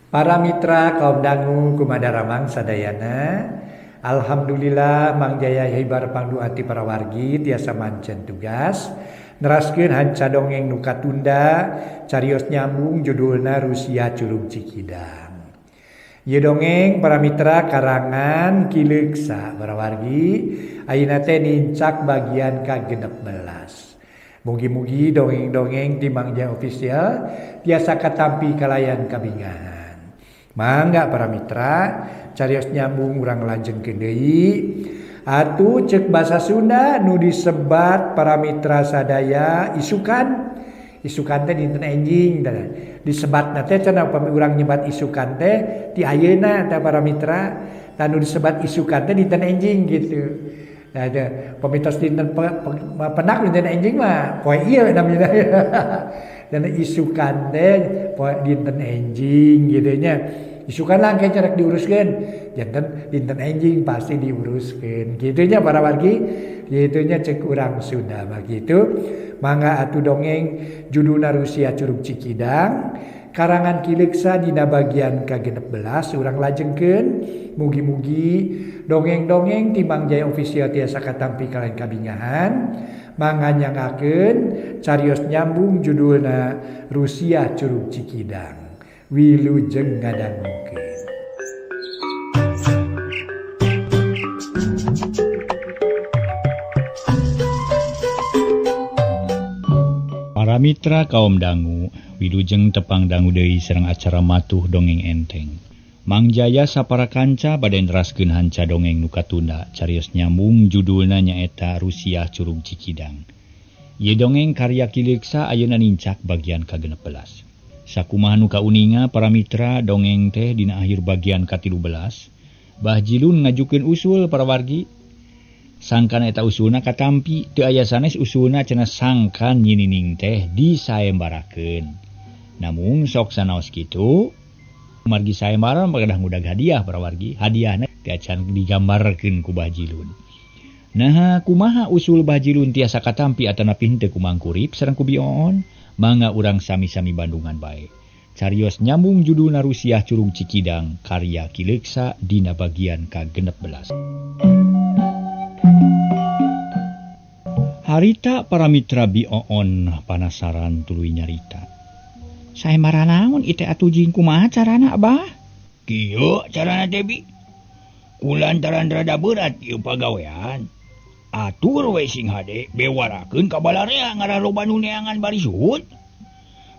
Para mitra kaum dangu kumadaramang sadayana. Alhamdulillah Mang Jaya hibar pangdu ati para wargi tiasa mancen tugas. Neraskeun hanca dongeng nuka tunda carios nyambung judulna Rusia Curug Cikidang. Ieu dongeng para mitra karangan Kileksa para wargi ayeuna teh nincak bagian ka-16. Mugi-mugi dongeng-dongeng ti Mang Jaya official tiasa katampi kalayan kabingahan. Mangga para mitra carios nyambung urang lajengkeun deui. Atuh cek basa Sunda nu disebat para mitra sadaya isukan. Isukan teh dinten enjing tah. Disebatna teh cenah upami urang nyebat isukan teh ti ayeuna tah para mitra. Tah nu disebat isukan teh dinten enjing gitu. Nah, pamitos dinten penak dinten enjing mah poe ieu namina. Dan isukan teh poe dinten enjing gitu nya. Isukan lah kayak cara diuruskan, jantan dinten enjing pasti diuruskan. Gitunya para wargi, gitunya cek urang Sunda begitu. Mangga atuh dongeng judulna Rusia Curug Cikidang, karangan Kileksa dina bagian ka-16 urang lajengkeun. Mugi-mugi dongeng-dongeng ti Mang Jaya official tiasa katampi kalayan kabingahan. Mangga nyangakeun carios nyambung judulna Rusia Curug Cikidang. Wilujeng ngadangkeun. Para mitra kaum dangu, wilujeng tepang dangu deui sareng acara matuh dongeng enteng. Mang Jaya sapara kanca bade neraskeun hanca dongeng nu katunda carios nyambung judulna nyaeta Rusia Curug Cikidang. Ieu dongeng karya Kileksa ayeuna nincak bagian ka-16. Sakumaha nu kauninga para mitra dongeng teh dina akhir bagian ka-13. Bah Jilun ngajukeun usul para wargi. Sangkan eta usulna katampi, teu aya sanes usulna cenah sangkan nyinining teh disaembarakeun. Namun sok sanaos kitu, margi saembaran pagadah ngudag hadiah para wargi. Hadiahna teh acan digambarkeun ku Bah Jilun. Nah, kumaha usul Bah Jilun tiasa katampi atanapi henteu ku Mang Kurip sareng ku Bioon? Mangga urang sami-sami bandungan bae. Carios nyambung judulna Rusia Curug Cikidang karya Kileksa dina bagian ka-16. Harita para mitra Bioon panasaran tuluy nyarita. Saembara naon ite atuh jing kumaha carana Abah? Kieu carana teh Bi. Kulantaran rada berat ieu pagawean. Atur we sing hade bewarakeun ka balarea ngararoba nu neangan bari suhut.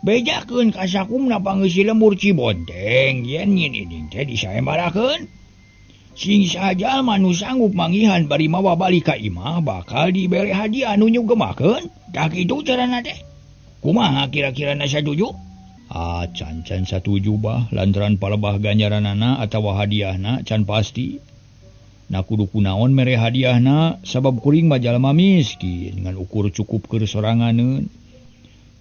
Bejakeun ka sakumna pangeus lembur Cibonteng yen nyinining teh disaembarakeun. Sing saja manu sanggup mangihan bari mawa balik ka imah bakal dibere hadiah nu nyugemakeun. Tak kitu carana teh. Kumaha kira-kirana satuju? Can satuju bah lantaran palebah ganjaranana atawa hadiahna can pasti. Na kudu kunaon mere hadiahna sabab kuring mah jalma miskin ngan ukur cukup keur soranganeun.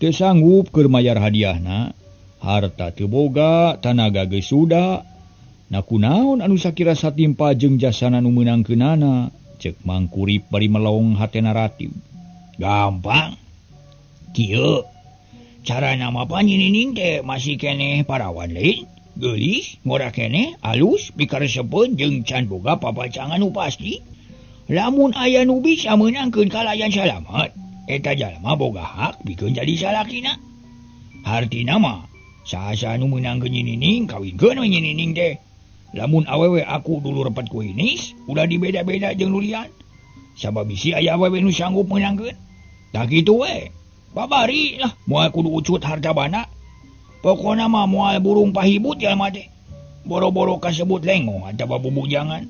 Teu sanggup keur mayar hadiahna, harta teu boga, tanaga geus suda. Na kunaon anu sakira satimpa jeung jasana nu meunangkeunana, ceuk Mang Kurip bari melong hatena ratib. Gampang. Kieu carana mah panyinining teh masih keneh parawan lain. Geulis, ngora keneh, alus, pikaresepeun jeung can boga papacangan nu pasti. Lamun aya nu bisa meunangkeun kalayan salamet, eta jalma boga hak pikeun jadi salakina. Hartina mah, saha nu meunangkeun nyinining kawinkeun we nyinining teh. Lamun awewe aku dulu repet ku inis, ulah dibeda-beda jeung nu lian. Sabab bisi aya awewe nu sanggup meunangkeun. Tak kitu we. Babari lah, moal kudu ucut harta bana. Pokona mah moal burung pahibut jalma teh. Boro-boro kasebut lengo atawa bubujangan.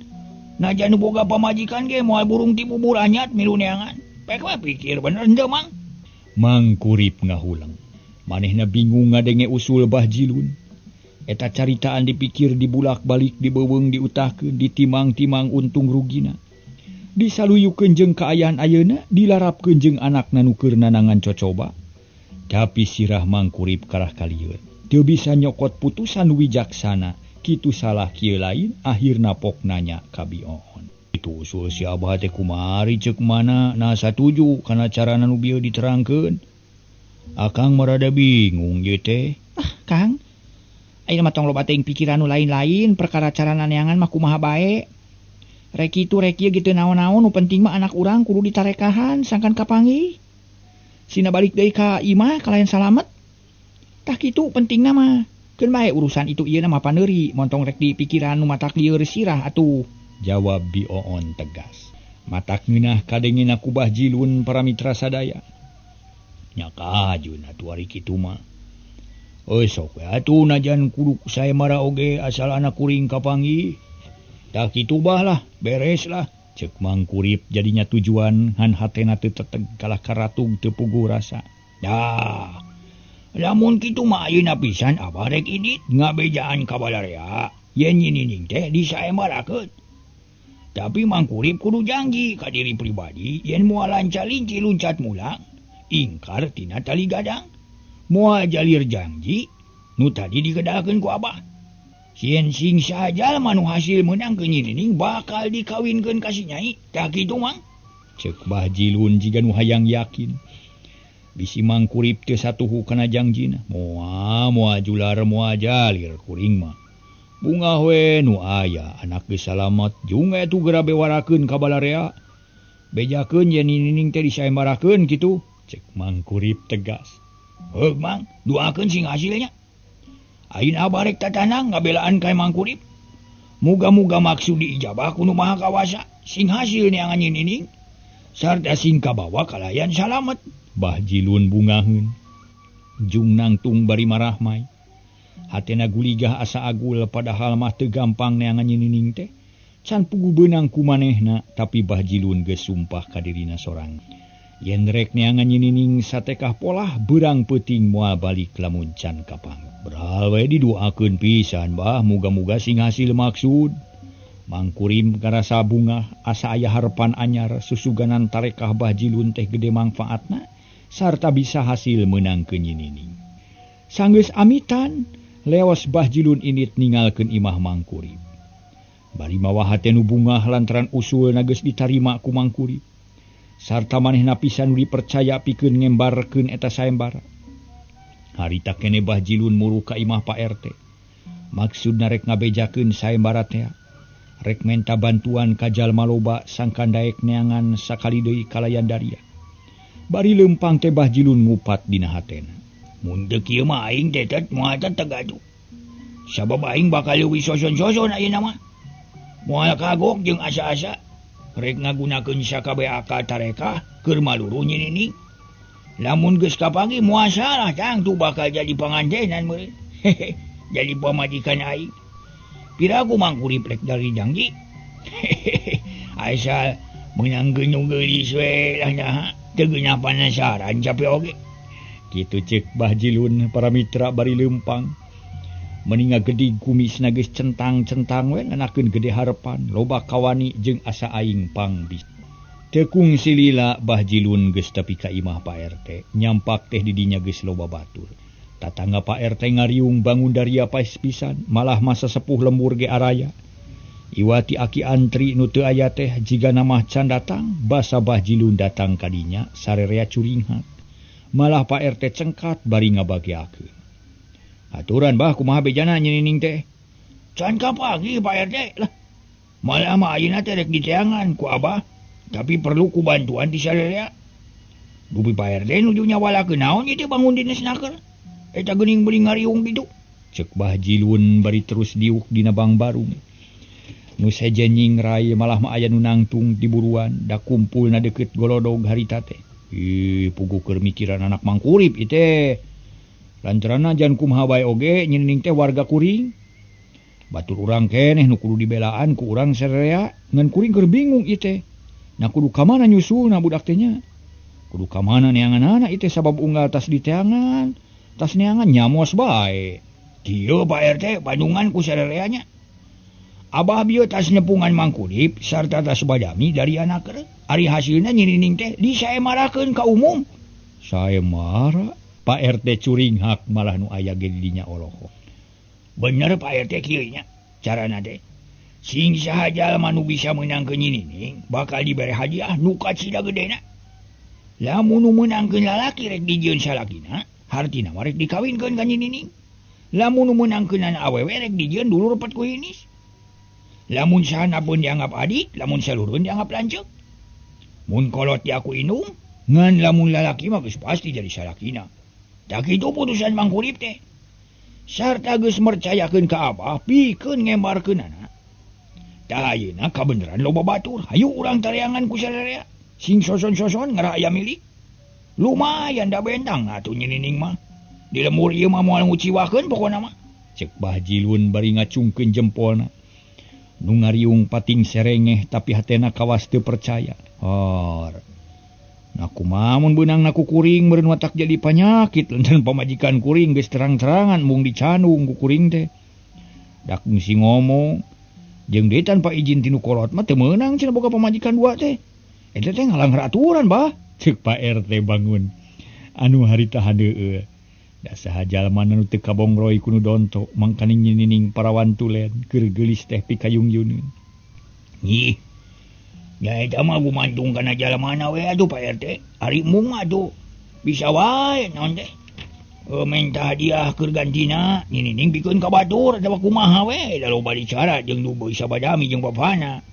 Najan nu boga pamajikan ge moal burung ti bubur anyat milu neangan. Pek we pikir bener henteu Mang. Mang Kurip ngahulang. Manehna bingung ngadenge usul Bah Jilun. Eta caritaan dipikir dibulak-balik dibeuweung diutahkeun ditimang-timang untung rugina. Disaluyukeun jeung kaayaan ayeuna dilarapkeun jeung anakna nu keur nanangan cocoba. Tapi sirah Mang Kurip karah kalieun. Teu bisa nyokot putusan wijaksana, kitu salah kieu lain akhirna pok nanya ka Bioon. Itu usul si Abah teh kumari ceuk mana na satuju kana carana nu bieu diterangkeun. Akang marada bingung ieu teh. Kang, Ayeuna mah tong loba teuing pikiran nu lain-lain perkara cara naneangan mah kumaha bae. Rek kitu rek ieu gitu naon-naon nu penting mah anak urang kudu ditarekahan sangkan kapanggih. Sina balik deui ka imah kalayan salamet. Tah kitu pentingna mah. Keun bae urusan itu ieu mah paneuri montong rek di pikiran nu matak lieur sirah atuh. Jawab Bi Oon tegas. Matak ngeunah kadengina ku Bah Jilun para mitra sadaya. Nya kajun atuh ari kitu mah. Sok we atuh najan kudu sae mara oge asal anak kuring kapanggih. Tah kitu bah lah, beres lah. Cek Mang Kurip jadinya tujuan han hatena teu teteg kalah karatug teu puguh rasa. Dah. Lamun kitu mah ayeuna pisan abah rek idit ngabejaan ka balarea. Yen nyining teh disaemarakeun. Tapi Mang Kurip kudu janji ka diri pribadi yen moal lanca-linci luncat mulang, ingkar tina tali gadang. Moal jalir janji nu tadi digedakeun ku abah. Sieun sing sajal manu hasil meunang ke nyining bakal dikawinkeun ka si nyai. Tah kitu Mang. Cek Bah Jilun jiga nu hayang yakin. Bisi Mang Kurip teu satuhu kana janjina. Moal jular moal jalir kuring mah. Bunga we nu aya anak geus salamet jung atuh geura bewarakeun ka balarea. Bejakeun yen ninining teh disaembarakeun kitu. Cek Mang Kurip tegas. Heug Mang, doakeun sing hasilnya. Ayeuna abah rek tatanang ngabelaan ka Mang Kurip. Muga-muga maksud diijabah ku Nu Maha Kawasa sing hasil neangan ninining sarta sing kabawa kalayan salamet. Bah Jilun bungaheun. Jung nangtung bari marahmai. Hatena guligah asa agul padahal mah teu gampang neangan ninining teh. Can pugu beunang ku manehna tapi Bah Jilun geus sumpah ka dirina sorang. Yen rek neangan nyining satekah polah berang peuting moal balik lamun can kapang. Beral we didoakeun pisan bah muga-muga sing hasil maksud. Mang Kurim karasa bungah asa aya harepan anyar susuganan tarekah Bah Jilun teh gede mangfaatna sarta bisa hasil meunangkeun nyining. Sanggeus amitan leos Bah Jilun init ningalkeun imah Mang Kurim. Bari mawa hate nu bungah lantaran usulna geus ditarima ku Mang Kurim. Sarta manehna pisan dipercaya pikeun ngembarkeun eta saembara. Harita kene Bah Jilun muru ka imah Pak RT. Maksudna rek ngabejakeun saembara teh. Rek menta bantuan ka jalma loba sangkan daek neangan sakali deui kalayan daria. Bari leumpang teh Bah Jilun ngupat dina hatena. Mun teu kieu mah aing teh moal tegaduh. Sabab aing bakal leuwih soson-soson ayeuna mah. Moal kagok jeung asa-asa. Rek ngagunakeun sakabeh akal tarekah keur maluru nyining. Lamun geus kapanggih moal salah tang tu bakal jadi pangantenan meureun. Jadi pamajikan aing. Piraku Mang Kurip rek dari janji. Asal meunang geunung geulis we lah nya. Teu geunah panasaran capek oge. Kitu ceuk Bah Jilun para mitra bari leumpang. Meninga gede kumisna geus centang-centang we nganakeun gede harepan loba kawani jeung asa aing pangbis. Tekung silila Bah Jilun geus tepi ka imah Pak RT nyampak teh di dinya geus loba batur. Tatangga Pak RT ngariung bangun dari apa pisan malah masa sepuh lembur ge araya. Iwati aki antri nu teu aya teh jiga namah can datang basa Bah Jilun datang ka dinya sarerea curinghat. Malah Pak RT cengkat bari ngabageakeun. Aturan bah kumaha bejana nyining teh. Can kapagi Pak RT lah. Malah mah ayeuna teh rek diteangan ku abah. Tapi perlu ku bantuan di sarerea. Dupi Pak RT nuju nyawalakeun naon ieu teh bangun dina snaker. Eta geuning beuring ngariung kitu. Cek Bah Jilun bari terus diuk dina bang barung. Nu sejen nyingrai malah mah aya nu nangtung di buruan da kumpulna deukeut golodog harita teh. Puguh keur mikiran anak Mang Kurip ieu teh. Lantaran jan kumaha bae oge nyining teh warga kuring. Batur urang keneh nu kudu dibelaan ku urang sarerea ngan kuring keur bingung ieu teh. Na kudu ka mana nyusulna budak teh nya? Kudu ka mana neanganana ieu teh sabab unggal tas diteangan, tas neangan nyamos bae. Kieu Pak RT bandungan ku sarereanya. Abah bieu tas nepungan Mang Kurip sarta tas badami dari anaker. Ari hasilna nyining teh disaemarakeun ka umum. Saemara Pak RT curinghak malah nu aya ge di dinya olohok. Bener Pak RT kieu nya carana teh. Sing sahaja manu bisa meunangkeun nyining bakal dibere hadiah nu kacida gedena. Lamun nu meunangkeun lalaki rek dijieun salakina, hartina mah rek dikawinkeun ka nyining. Lamun menangkeun awewe rek dijieun dulu repet ku hinis. Lamun sana pun dianggap adik, lamun saluruh dianggap lanceuk. Mun kolot di aku inung, ngan lamun lalaki mah geus pasti jadi salakina. Tak kitu putusan mangkurip teh. Sarta geus mercayakeun ka Abah pikeun ngembarkeun anak. Tah ayeuna kabeneran loba batur, hayu urang tareangan ku sadarea. Sing soson-soson ngara aya milik. Lumayan da bentang atuh nyinining mah. Di lemur ieu mah moal nguciwakeun pokona mah. Cek Bah Jilun bari ngacungkeun jempolna. Nu ngariung pating serengeh tapi hatena kawas teu percaya. Hor. Naku mamun beunang naku kuring meureun watak jadi panyakit lantaran pamajikan kuring geus terang-terangan mung dicanung ku kuring teh. Dak ngisi ngomong jeung deui tanpa izin tinu kolot mah teu meunang cenah boga pamajikan dua teh. Eta teh ngalanggar aturan, Bah. Cek Pak RT bangun. Anu harita handeueuh. Da saha jalma nu teu kabongroy ku nu donto mangkaning nyinining parawan tulen keur geulis teh pikayung yuneun. Ih. Ya eta mah gumantung kana jalmana we atuh Pak RT. Ari mung atuh bisa wae naon teh. Minta hadiah keur gantina nyinining pikeun ka batur atawa kumaha we da loba dicara jeung nu bisa badami jeung bapana.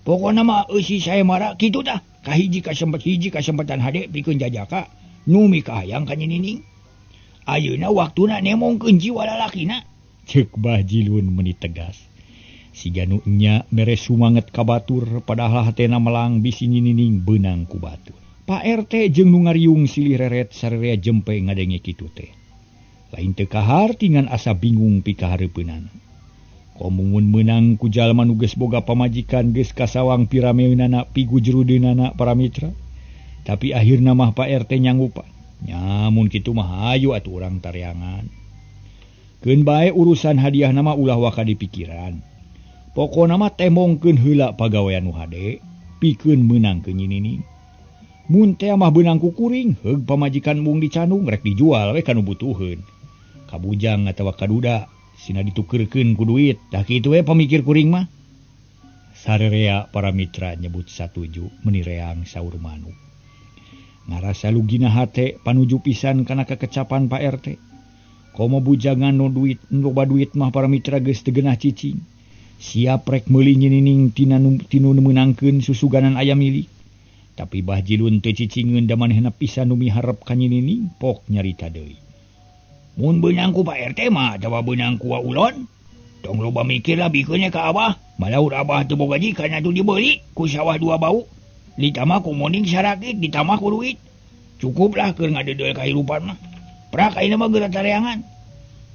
Pokona mah eusi saemara kitu tah. Hiji kasempatan hade pikeun jajaka nu mikahayang ka nyinining. Ayeuna waktuna nemongkeun jiwa lalakina. Cek Bah Jilun meuni tegas. Siga nu nya mere sumanget ka batur padahal hatena melang bisi nyinining beunang ku batur. Pak RT jeung nu ngariung silih reret sararea jempe ngadenge kitu teh. Lain teu kaharti ngan asa bingung pikahareupeunana. Komungun meunang ku jalma nu geus boga pamajikan geus kasawang pirameunana pigujurudeunana para mitra. Tapi akhirna mah Pak RT nyanggupan. Nyamun kitu mah hayu atuh urang tareangan. Keun bae urusan hadiah nama ulah waka dipikiran. Pokona mah temongkeun heula pagawean nu hade, pikeun meunang ke nyinining. Mun teh mah beunang ku kuring, heug pamajikan mung dicanung rek dijual we ka nu butuheun. Ka bujang atawa ka duda, sina ditukeurkeun ku duit. Tah kitu we pamikir kuring mah. Sararea para mitra nyebut satuju meuni reang saur Manu. Ngarasa lugina hate panuju pisan kana kekecapan Pak RT. Komo bujangan no duit, loba duit mah para mitra geus teu geunah cicing. Siap rek meuli nyinining tinu meunangkeun susuganan aya milik. Tapi Bah Jilun teu cicingeun da manehna pisan nu miharep ka nyinining pok nyarita deui. Mun beunang ku Pak RT mah atawa beunang ku ulon, tong loba mikir lah bikeunnya ka Abah. Malaur Abah teu boga jikan atuh dibeuli ku sawah dua bau. Ditambah ku moning sarakit, ditambah ku duit. Cukuplah keur ngadedeul kahirupan mah. Prak ayeuna mah geura tareangan.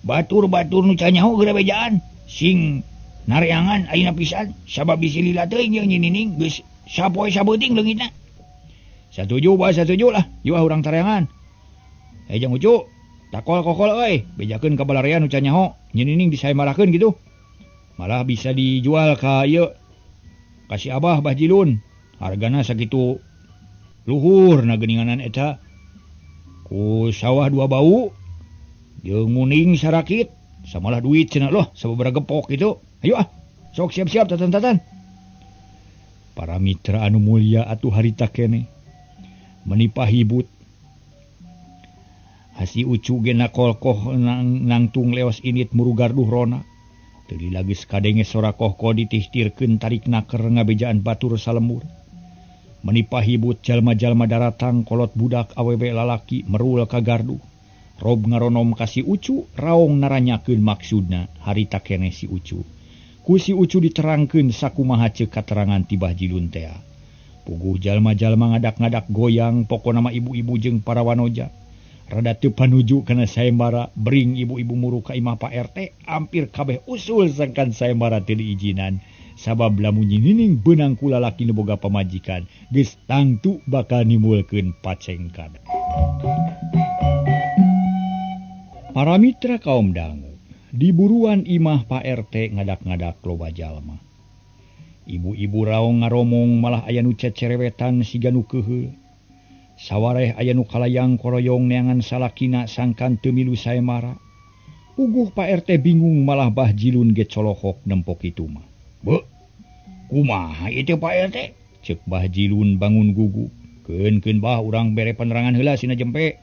Batur-batur nu canyaho geura bejaan. Sing nareangan ayeuna pisan sabab bisi lila teuing jeung nyinining geus sapoe sabeuting leungitna. Satuju bah satuju lah, ieu urang tareangan. Jeung Ucu, takol kokol euy, bejakeun ka balarian nu canyaho, nyinining disaemarakeun gitu. Malah bisa dijual ka ieu. Kasih Abah Bah Jilun. Hargana sakitu luhurna geuninganan eta. Ku sawah dua bau jeung muning sarakit samalah duit cenah loh sababaraha gepok gitu. Ayo sok siap-siap tatan-tatan. Para mitra anu mulia atuh harita keneh menipah hibut. Hasi Ucu ge nakolkoh nangtung leos init murugar duhrona. Teu lagi kadenge sorakoh kodi ditihtirkeun tarik naker ngabejaan batur salemur. Menipah hibut jalma-jalma daratang kolot budak awewe lalaki merul ka gardu. Rob ngaronom ka si Ucu raong naranyakeun maksudna harita keneh si Ucu. Ku si Ucu diterangkeun sakumaha ceuk katerangan ti Bah Jilun teh. Puguh jalma-jalma ngadak-ngadak goyang pokona mah ibu-ibu jeung para wanoja. Rada teu panuju kana saembara bering ibu-ibu muru ka imah Pak RT hampir kabeh usul sangkan saembara teu diijinan. Sabab lamun nyinining beunang ku lalaki nu boga pamajikan geus tangtu bakal nimulkeun pacengkan. Para mitra kaum dangu, di buruan imah Pak RT ngadak-ngadak loba jalma. Ibu-ibu raong ngaromong malah aya nu cecerewetan siga nu keuheul. Sawareh aya nu kalayang koroyong neangan salakina sangkan teu milu saemara. Puguh Pak RT bingung malah Bah Jilun ge colohok nempo kitu mah. Beuh, kumaha ieu Pak RT? Ceuk Bah Jilun bangun gugu. Keun bah urang bere penerangan heula sina jempe.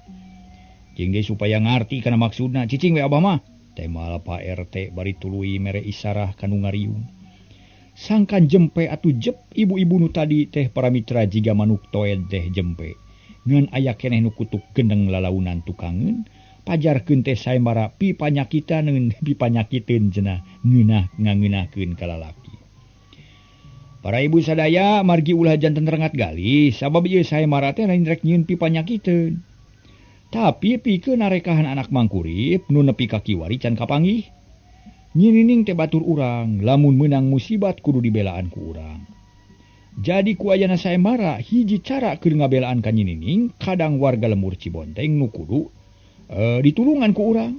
Jeung ge supaya ngarti kana maksudna. Cicing we Abah mah. Temal Pak RT bari tuluy mere isarah kanu ngariung. Sangkan jempe atuh jep ibu-ibu nu tadi teh para mitra jiga manuk toed teh jempe. Ngan aya keneh nu kutuk gendeng lalaunan tukangeun, pajarkeun teh saembara pipanyakitan ngeun pipanyakiteun cenah ngeunah ngangeunahkeun ka lalaki. Para ibu sadaya margi ulah janten rengat gali sabab ieu saembara teh lain rek nyieun pipanyakiteun. Tapi pikeun narekahan anak mangkurip nu nepi ka kiwari can kapanggih. Nyinining teh batur urang, lamun meunang musibat kudu dibelaan ku urang. Jadi ku ayana saembara hiji cara keur ngabelaan ka nyinining kadang warga lembur Cibonteng nu kudu ditulungan ku urang.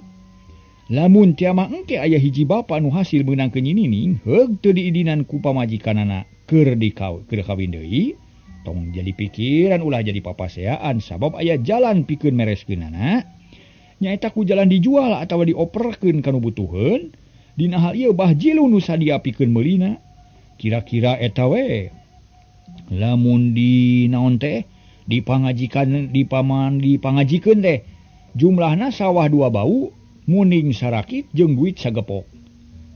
Lamun tiama engke aya hiji bapa nu hasil meunang ke nyinining heug teu diidinan ku pamajikanana keur kawin deui. Tong jadi pikiran ulah jadi papaseaan sabab aya jalan pikeun mereskeunana nyaeta ku jalan dijual atawa dioperkeun kanu butuheun dina hal ieu bah jilu nu sadia pikeun meulina kira-kira eta we lamun di naon teh dipangajikeun teh jumlahna sawah 2 bau muning sarakit jeung duit sagepok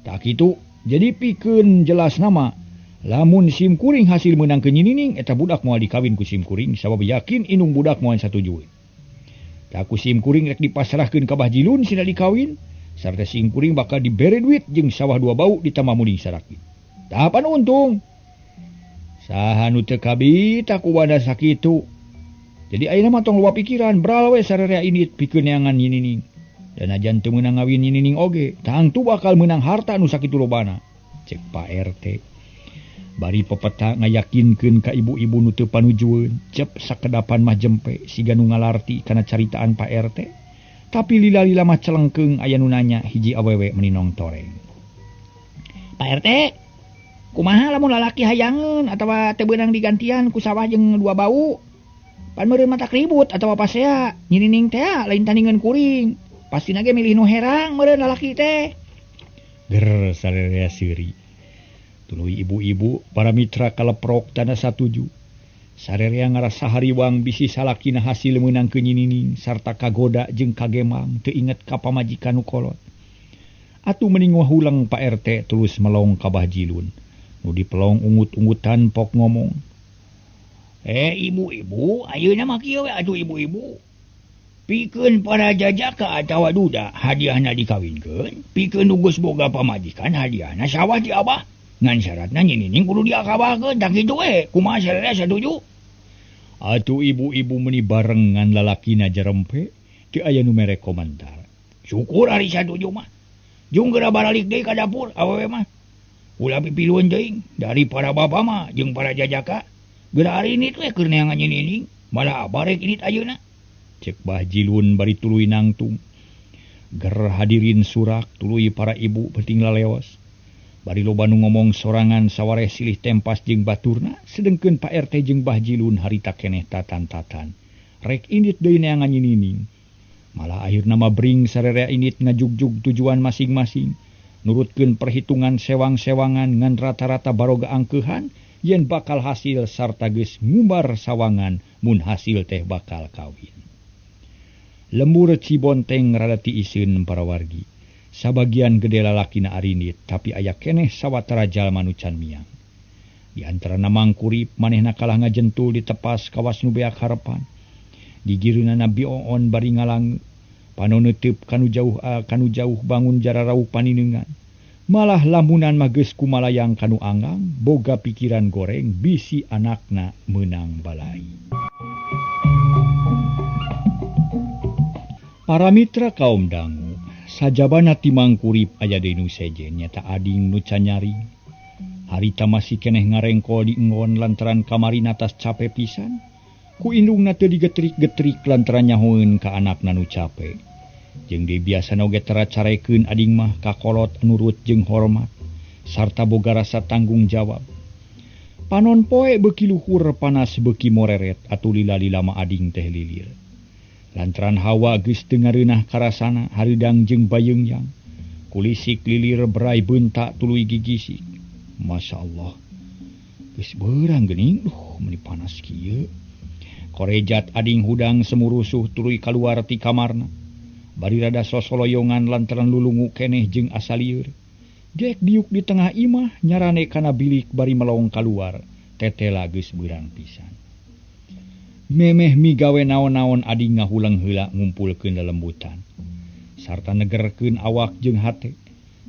tak kitu jadi pikeun jelas nama lamun sim kuring hasil menang ke nyinining eta budak moal dikawin ku sim kuring sabab yakin indung budak moal satuju. Tak ku sim kuring rek dipasrahkeun ka Bah Jilun sina dikawin sarta sim kuring bakal dibere duit jeung sawah 2 bau ditambah muning sarakit. Tapan untung. Saha nu teu kabit aku wada sakitu. Jadi ayeuna mah tong loba pikiran bral we sararea indit pikeun neangan nyinining. Dan ajan teu meunang ngawin nyinining oge, tangtu bakal meunang harta nu sakitu lobana. Cek Pak RT. Bari pepeta ngayakinkeun ka ibu-ibu nu teu panujueun cep sakedapan mah jempe siga nu ngalarti kana caritaan Pak RT tapi lila-lila mah celengkeung aya nu nanya hiji awewe meninong toreng. Pak RT kumaha lamun lalaki hayangeun atawa teu beunang digantian ku sawah jeung 2 bau pan meureun mata ribut atawa pasea nyinining teh lain tandingan kuring pastina ge milih nu herang meureun lalaki teh. Ger sararea seuri. Tuluy ibu-ibu para mitra kaleprok tanda satuju. Sarerea ngarasa hariwang bisi salakina hasil meunang ke nyinining sarta kagoda jeung kagemang teu inget ka pamajikan nu kolot. Atuh mending wahulang Pak RT tulus melong ka Bah Jilun. Nu dipelong ungut-ungutan pok ngomong. Ibu-ibu, ayeuna mah kieu we atuh ibu-ibu. Pikeun para jajaka atawa duda hadiahna dikawinkeun, pikeun nugus boga pamajikan hadiahna sawah ti Abah. Ngan syaratna nyinining kudu diakabakeun tak kitu we kumaha sararea satuju. Atuh ibu-ibu meuni bareng ngan lalakina jarempe teu aya nu mere komentar. Syukur ari satuju mah. Jung geura baralik deui ka dapur awewe mah. Ulah pipilueun teuing dari para bapa mah jeung para jajaka. Geura ari nit we keur neangan nyinining malah barek init ayeuna. Cek Bah Jilun bari tuluy nangtung. Ger hadirin surak tuluy para ibu penting laleos. Bari loba nu ngomong sorangan sawareh silih tempas jeung baturna sedengkeun Pak RT jeung Bah Jilun harita keneh tatan-tatan. Rek indit deui neangan nyinining. Malah akhirna mah bring sarerea indit ngajugjug tujuan masing-masing. Nurutkeun perhitungan sewang-sewangan ngan rata-rata baroga angkeuhan yen bakal hasil sarta geus ngumbar sawangan mun hasil teh bakal kawin. Lembur Cibonteng rada tiiseun para wargi. Sabagian gede lalakina arinit tapi aya keneh sawatara jalma nu can miang. Di antarana mangkurip manehna kalah ngajentul di tepas kawas nu beak harepan. Di gireunana bioon bari ngalang panoneuteub kanu jauh bangun jararauh paninengan. Malah lamunan mah geus kumalayang kanu anggang boga pikiran goreng bisi anakna meunang balai. Para mitra kaum dangu sajabana ti mangkurip aya deui nu sejen nyata ading nu can nyaring. Harita masih keneh ngarengkol di enggon lantaran kamarina tas capek pisan. Ku indungna teu digetrik-getrik lantaran nyahoeun ka anakna nu capek. Jeung deui biasana oge taracarekeun ading mah kakolot nurut jeung hormat sarta boga rasa tanggung jawab. Panon poe beuki luhur panas beuki moreret atuh lila-lila mah ading teh lilir. Lantaran hawa geus teu ngareunah karasana haridang jeung bayeungjang. Kulisik lilir berai beuntak tuluy gigisik. Masya Allah. Geus beurang geuning, meuni panas kieu. Korejat ading hudang semurusuh tuluy kaluar ti kamarna. Bari rada sosoloyongan lantaran lulungu keneh jeung asa lieur. Gek diuk di tengah imah nyarane kana bilik bari melong keluar. Tetela geus beurang pisan. Memeh migawe naon-naon adi ngahulang heula ngumpulkeun lelembutan. Sarta negerkeun awak jeung hate.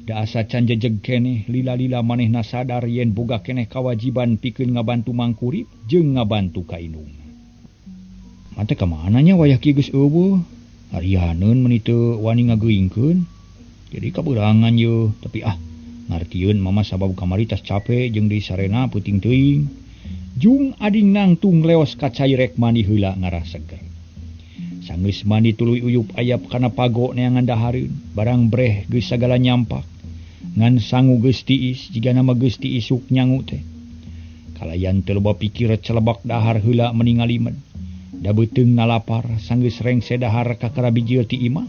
Da asa can jejeg keneh lila-lila manehna sadar yen boga keneh kawajiban pikeun ngabantu mangkurip jeung ngabantu ka indungna. Mate ka mana nya wayah kieu geus eueuh? Harianeun meuni teu wani ngageuingkeun. Jadi kabeurangan ye, tapi ngartieun mama sabab kamari tas capek jeung deui sarena peuting teuing. Jung ading nangtung leos ka cai rek mandi heula ngarah seger. Sanggeus mandi tuluy uyup ayap kana pago neangan dahareun, barang breh geus sagala nyampak. Ngan sangu geus tiis, jiga nama geus tiisuk nyangu teh. Kalayan teu loba pikir celebak dahar heula meningalimen. Da beuteung nalapar sanggeus rengse dahar ka karabijil ti imah.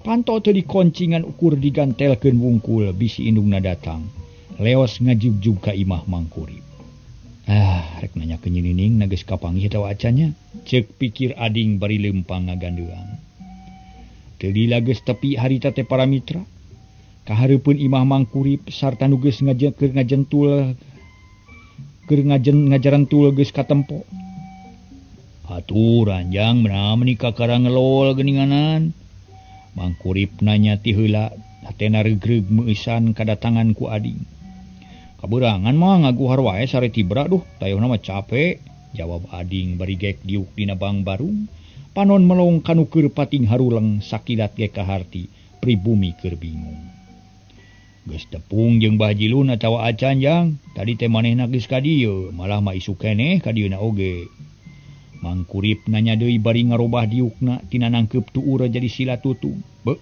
Panto teu dikoncingan ukur digantelkeun wungkul bisi indungna datang. Leos ngajugjug ka imah mangkurip. Rek nanya ke nyinining na geus kapanggih eta wacannya. Ceuk pikir ading bari leumpang ngagandeang. Teu lila geus tepi harita teh para mitra. Kahareupeun imah mangkurip sarta nu geus ngajarentul geus katempo. Atur ranjang beunang meuni kakara ngelol geuninganan. Mangkurip nanya ti heula hatena regreg meusan kadatangan ku ading. Kaberangan mah ngaguhar wae sare tibra duh, tayona mah capek, jawab ading bari gek diuk dina bang barung. Panon melong kanu keur pating haruleng sakilat gek ka harti, pribumi keur bingung. Geus tepung jeung Bah Jilun atawa acan jang, tadi teh manehna geus ka dieu, malah mah isu keneh ka dieuna oge. Mangkurip nanya deui bari ngarobah diukna tina nangkeup tuur jadi sila tutung. Beuh.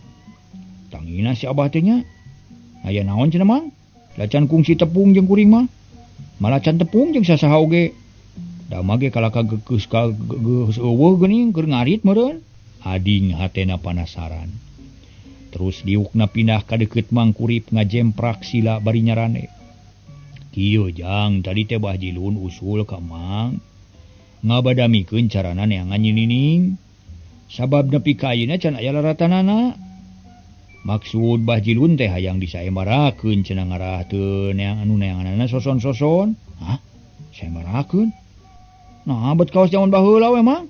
Tangina si abah teh nya. Aya naon cenah mang? Lacan kungsi tepung jeung kuring mah. Malah can tepung jeung sasaha oge. Da mah ge kalaka geus eueuh geuning keur ngarit meureun. Ading hatena panasaran. Terus diukna pindah ka deukeut Mangkurip ngajemprak sila bari nyarane. Kieu jang tadi teh Bah Jilun usul ka Mang. Ngabadamikeun carana neangan nyinining. Sabab nepi ka ayeuna can aya laratanana. Maksud Bah Jilun teh hayang disaembarakeun cenah ngarah teu neanganana soson-soson. Hah? Saembarakeun? Nah, bet kaos zaman baheula we Mang.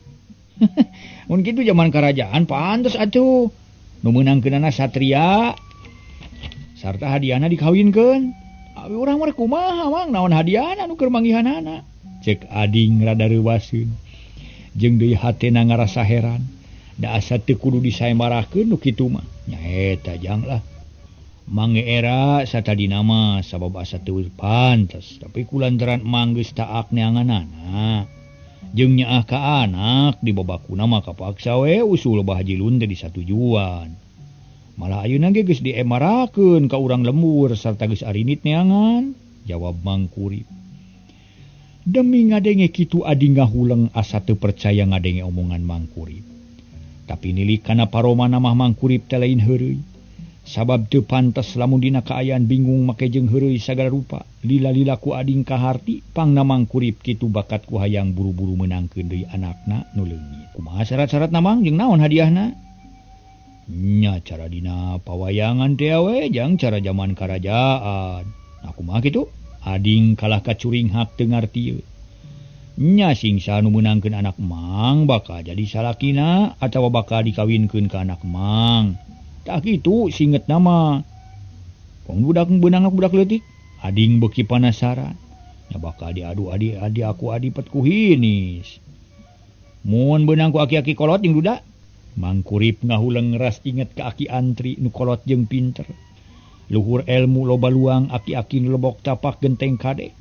Mun kitu zaman karajaan pantes atuh. Nu meunangkeunana satria. Sarta hadiahna dikawinkeun. Abi urang mah kumaha Mang naon hadiahna nu keur manggihanana? Cek ading rada reuwaseun. Jeung deui hatena ngarasa heran. Da asa teu kudu disaembarakeun nu kitu mah. Nyaeta jang lah. Mangge era satadina mah sabab asa teu pantes, tapi kulantaran Mang geus taak neanganana. Jeung nyaah ka anak di babakuna mah kapaksa we usul Bah Jilun teh disatujuan. Malah ayeuna ge geus diemarakeun ka urang lembur sarta geus arinit neangan, jawab Mangkurip. Demi ngadenge kitu ading ngahuleng asa teu percaya ngadenge omongan Mangkurip. Tapi nilik kana paromana mah Mangkurip teh lain heureuy. Sabab teu pantes lamun dina kaayaan bingung make jeung heureuy sagala rupa. Lila-lila ku ading kaharti pangna Mangkurip kitu bakat ku hayang buru-buru meunangkeun deui anakna nu leungit. Kumaha syarat-syaratna Mang jeung naon hadiahna? Nya cara dina pawayangan teh we jang cara zaman karajaan. Nah kumaha kitu? Ading kalah kacuring hak teu ngartieun. Nya singsa nu meunangkeun anak Mang bakal jadi salakina atawa bakal dikawinkeun ka anak Mang. Tak kitu singetna mah. Pong budak beunang budak leutik. Ading beuki panasaran. Nya bakal diadu adi aku adipet ku hinis. Mun beunang ku aki-aki kolot jeung duda. Mangkurip ngahuleng ras inget ka aki antri nu kolot jeung pinter. Luhur ilmu loba luang aki-aki nu lobok tapak genteng kadek.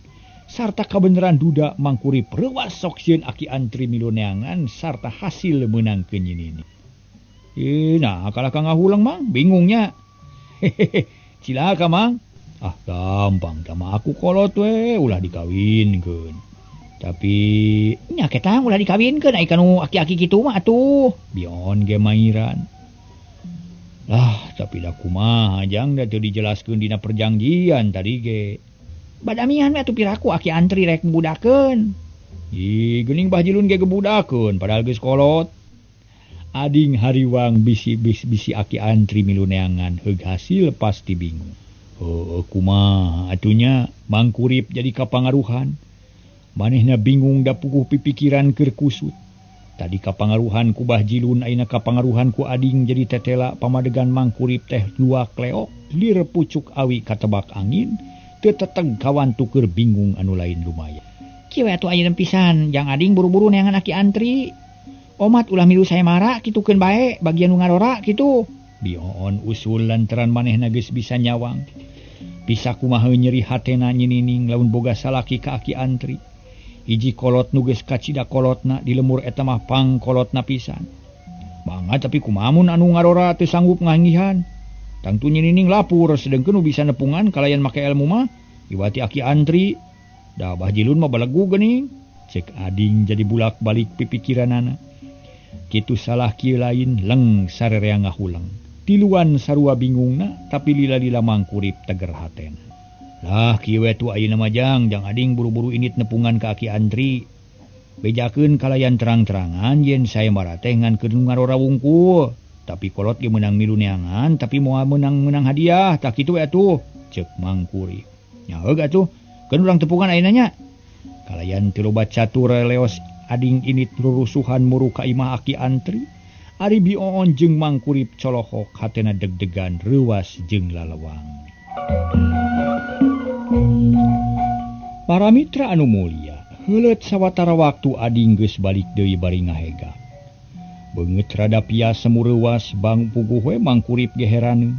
Sarta kabeneran duda Mangkurip reuwas sok sieun aki antri milu neangan sarta hasil meunangkeun nyinini. Nah kalaka ngahulang Mang, bingungnya. Cilaka Mang. Gampang tama aku kolot we ulah dikawinkeun. Tapi nya ketang ulah dikawinkeun ai kanu aki-aki kitu mah atuh. Bion ge mairan. Tapi da kumaha jang da teu dijelaskeun dina perjanjian tadi ge. Badamian we atuh piraku aki antri rek budakeun. Geuning Bah Jilun ge gebudakeun padahal geus kolot. Ading hariwang bisi aki antri milu neangan heug hasil pasti bingung. Oh kumaha atunya mangkurip jadi kapangaruhan. Manehna bingung da puguh pipikiran keur kusut. Tadi kapangaruhan ku Bah Jilun ayeuna kapangaruhan ku ading jadi tetela pamadegan mangkurip teh dua kleok lir pucuk awi katebak angin teu teteg kawan tuker bingung anu lain lumayan. Kieu atuh ayeuna pisan jang ading buru-buru neangan aki antri. Omat ulah milu saya marah kitukeun bae bagian nu ngarora kitu. Bioon usul lantaran manehna geus bisa nyawang. Bisa kumaha nyeri hatena nyinining lamun boga salaki ka aki antri. Hiji kolot nu geus kacida kolotna di lemur eta mah pang kolotna pisan. Mangga tapi kumaha mun anu ngarora teu sanggup nganggihan. Tangtu nyinining lapur sedengkeun nu bisa nepungan kalayan make ilmu mah iwati aki antri. Da Bah Jilun mah balegu geuning. Cek ading jadi bulak-balik pipikiranana. Kitu salah kieu lain leng sarerea ngahulang. Tiluan sarua bingungna tapi lila-lila mangkurip teger haten. Lah kieu tu ayeuna mah jang ading buru-buru init nepungan ka aki antri. Bejakeun kalayan terang-terangan yen saya marah teh ngan keur ngarora wungkul. Tapi kolot ge menang milu neangan tapi moal menang hadiah tak kitu atuh cek mangkurip. Nya heug atuh keun urang tepungan ayeuna nya. Kalayan teu loba catur leos ading init rurusuhan muru ka imah aki antri. Ari bioon jeung mangkurip colohok hatena deg-degan reuwas jeung lalewang. Para mitra anu mulia, heuleut sawatara waktu ading geus balik deui bari ngahega. Beungeut rada pias semu reuwas bang puguh we mangkurip ge heraneun.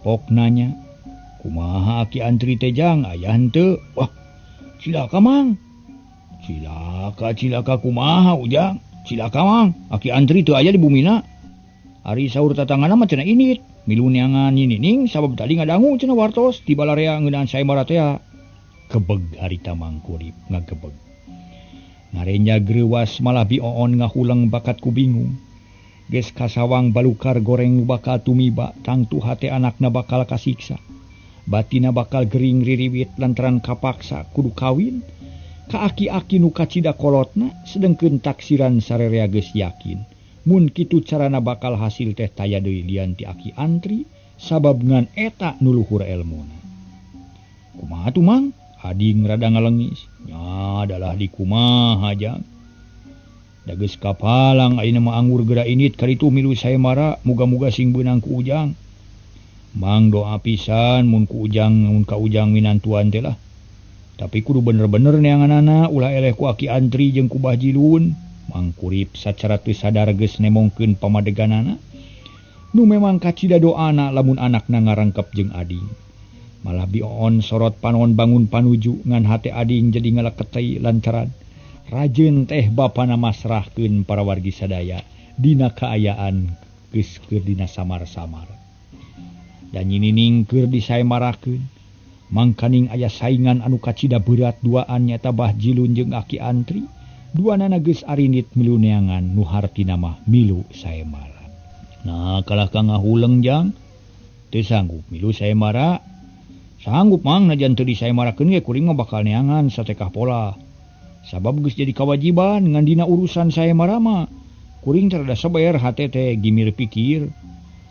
Pok nanya, "Kumaha aki antri teh jang aya henteu?" "Wah, cilaka mang." Cilaka kumaha ujang? Cilaka mang, aki antri teu aya di bumina. Ari saur tatanganna mah cenah init, milu neangan nyinining sabab tadi ngadangu cenah wartos di balarea ngeunaan sae maratea. Kebeg harita mangkurip ngagebeg. Ngarenya greuwas malah bioon ngahulang bakat ku bingung. Geus kasawang balukar goreng bakal tumiba tangtu hate anakna bakal kasiksa. Batina bakal gering ririwit lantaran kapaksa kudu kawin. Ka aki-aki nu kacida kolotna sedengkeun taksiran sarerea geus yakin mun kitu carana bakal hasil teh taya deui lian ti aki antri sabab ngan eta nu luhur elmuna. Kumaha tuh mang? Ading rada ngalengis. Nya adalah di kumaha jang. Da geus kapalang ayeuna mah anggur geura init karitu milu sae mara muga-muga sing beunang ku ujang. Mang doa pisan mun ku ujang mun ka ujang minantuan teh lah. Tapi kudu bener-bener neanganana ulah eleh ku aki antri jeung ku Bah Jilun. Mangkurip sacara teu sadar geus nemongkeun pamadeganana. Nu memang kacida doana lamun anakna ngarangkep jeung ading. Malah bioon sorot panon bangun panuju ngan hate ading jadi ngaleket teh lantaran rajeun teh bapana masrahkeun para wargi sadaya dina kaayaan geus keur dina samar-samar. Dan nyinining keur disaemarahkeun. Mangkaning aya saingan anu kacida berat duaan nyata Bah Jilun jeung aki antri. Duanana geus arinit milu neangan nu hartina mah milu saemara. Nah kalah ka ngahuleung jang teu sanggup milu saemara. Sanggup mang najan teu disaemarakeun ge kuring mah bakal neangan satekah pola. Sabab geus jadi kewajiban ngan dina urusan saemara mah kuring terada sabar hate teh gimir pikir.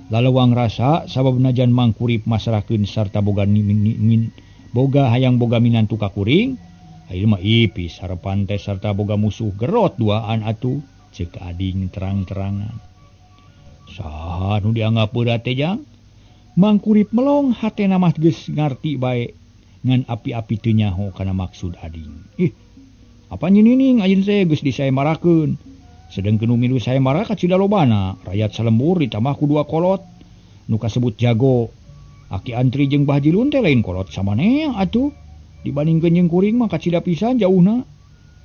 Lalewang rasa sabab najan mangkurip masrahkeun sarta boga hayang boga minantu ka kuring ayeuna mah ipis harepan teh sarta boga musuh gerot duaan atuh ceuk ading terang-terangan. Saha nu dianggap berat teh jang? Mangkurip melong hatena mah geus ngarti bae ngan api-api teu nyaho kana maksud ading. Apa nyinining ayeuna teh geus disaemarakeun. Sedengkeun nu milu saemara kacida lobana rakyat salembur ditambah ku dua kolot nu kasebut jago. Aki antri jeung Bah Jilun teh lain kolot samanea atuh dibandingkeun jeung kuring mah kacida pisan jauhna.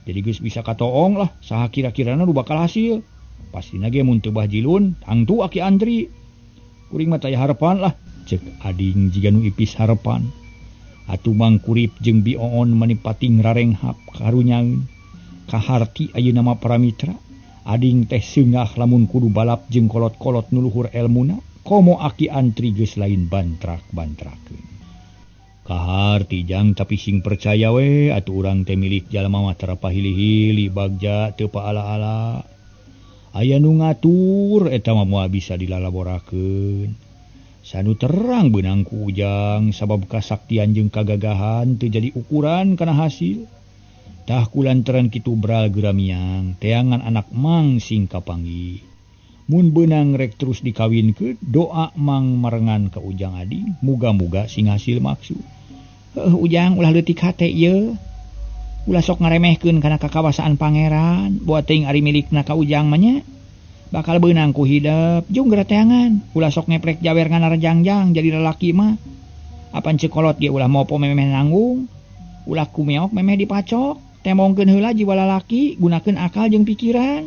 Jadi geus bisa katoong lah saha kira-kirana nu bakal hasil. Pastina ge mun teu Bah Jilun tangtu aki antri. Kuring mah taya harepan lah cek ading jiga nu ipis harepan. Atuh mangkurip jeung bioon manipating rarenghap karunyaeun. Kaharti ayeuna mah para mitra. Ading teh seungah lamun kudu balap jeung kolot-kolot nu luhur elmuna, komo aki antri geus lain bantrak-bantrakeun. Kaharti jang tapi sing percaya we atuh urang teh milik jalma mah tara pahili-hili bagja teu paala-ala. Aya nu ngatur eta mah bisa dilalaborakeun. Sanu terang benang ku Ujang sabab kasaktian jeung kagagahan teu jadi ukuran kana hasil. Tah kulantaran kitu bral geramiang teangan anak Mang sing kapanggih. Mun benang rek terus dikawinkeun doa Mang marengan ka Ujang Ading muga-muga sing hasil maksud. Ujang ulah leutik hate ieu. Ulah sok ngaremehkeun kana kakawasaan pangeran, buat teuing ari milikna ka Ujang mah nya. Bakal beunang ku hidup, jeung geura teangan. Ulah sok ngeprek jawer ngana rejangjang jadi lalaki mah. Apan cekolot dia ulah mopo memeh nanggung. Ulah kumeok memeh dipacok. Temongkeun heula jiwa lalaki, gunakeun akal jeung pikiran.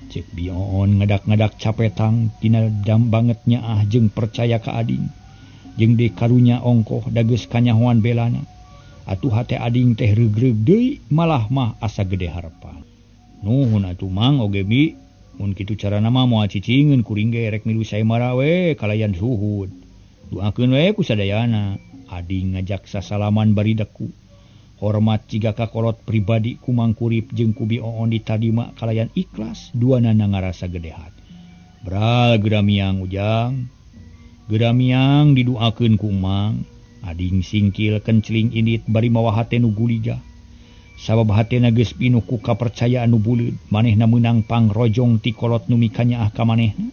Cek Bion ngadak-ngadak capetang tina dam banget nyaah jeung percaya ka Ading. Jeung de karunya ongkoh dageus kanyahoan belana. Atuh hate Ading teh reug-reug deui malah mah asa gede harapan. Nuhun atuh Mang oge bi, mun kitu carana mah moal cicingeun kuring ge rek milu saemara we kalayan suhud. Doakeun we ku sadayana. Ading ngajak sasalaman bari deku. Hormat jiga kakolot pribadi ku Mang Kurip jeung ku Bioon ditadima kalayan ikhlas duanana ngarasa gede hati. Bral geramiang Ujang. Geramiang didoakeun ku Mang. Ading singkil kenceling indit bari mawa hate nu guliga. Sabab hatena geus pinuh ku kapercayaan nu buleud, manehna meunang pangrojong ti kolot nu mikanyaah ka manehna.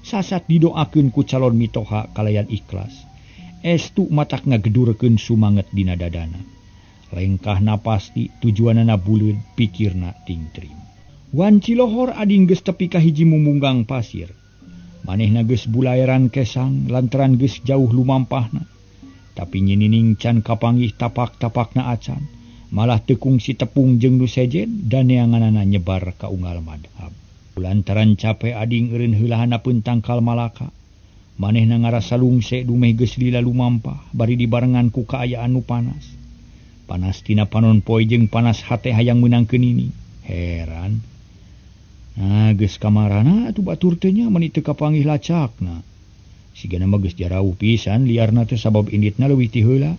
Sasat didoakeun ku calon mitoha kalayan ikhlas. Estu matak ngagedurkeun sumanget dina dadana. Lengkahna pasti tujuanana buleud, pikirna tingtrim. Wan Cilohor Ading geus tepi ka hiji mumunggang pasir. Manehna geus bulaeran kesang lantaran geus jauh lumampahna. Tapi nyinining can kapanggih tapak-tapakna acan, malah tekung si tepung jeung nu sejen dan neanganana nyebar ka unggal madhab. Lantaran capek Ading eureun heulahana pun tangkal malaka. Manehna ngarasa lungse dumeh geus lila lumampah bari dibarengan ku kaayaan nu panas. Panas tina panon poe jeung panas hate hayang meunangkeun ini. Heran. Nah geus kamarana atuh batur teh nya meni teu kapanggih lacakna. Sigana mah geus jarauh pisan liarna teh sabab inditna leuwih ti heula.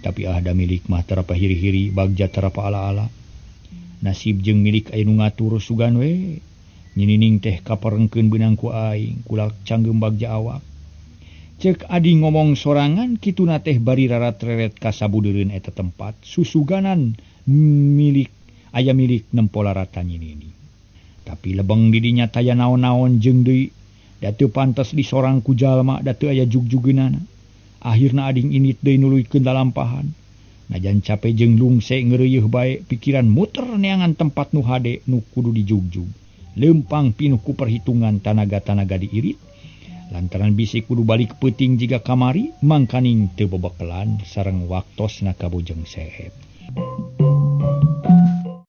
Tapi ahda milik mah terapa hiri-hiri bagja terapa ala-ala. Nasib jeung milik aya nu ngatur sugan we. Nyinining teh kaparengkeun beunang ku aing kulak canggem bagja awak. Cek Ading ngomong sorangan kituna teh bari rarat-reret ka sabudeureun eta tempat susuganan milik aya milik nempolaratan nyinini. Tapi lebeng di dinya taya naon-naon jeung deui da teu pantes disorang ku jalma da teu aya jug-jugeunana. Akhirna Ading indit deui nuluykeun lalampahan. Najan capek jeung lungse ngeureuyeuh bae pikiran muter neangan tempat nu hade nu kudu dijugjug. Leumpang pinuh ku perhitungan tanaga-tanaga diirit. Lantaran bisi kudu balik peuting jiga kamari mangkaning teu bebekelan sareng waktosna kabujeng sehet.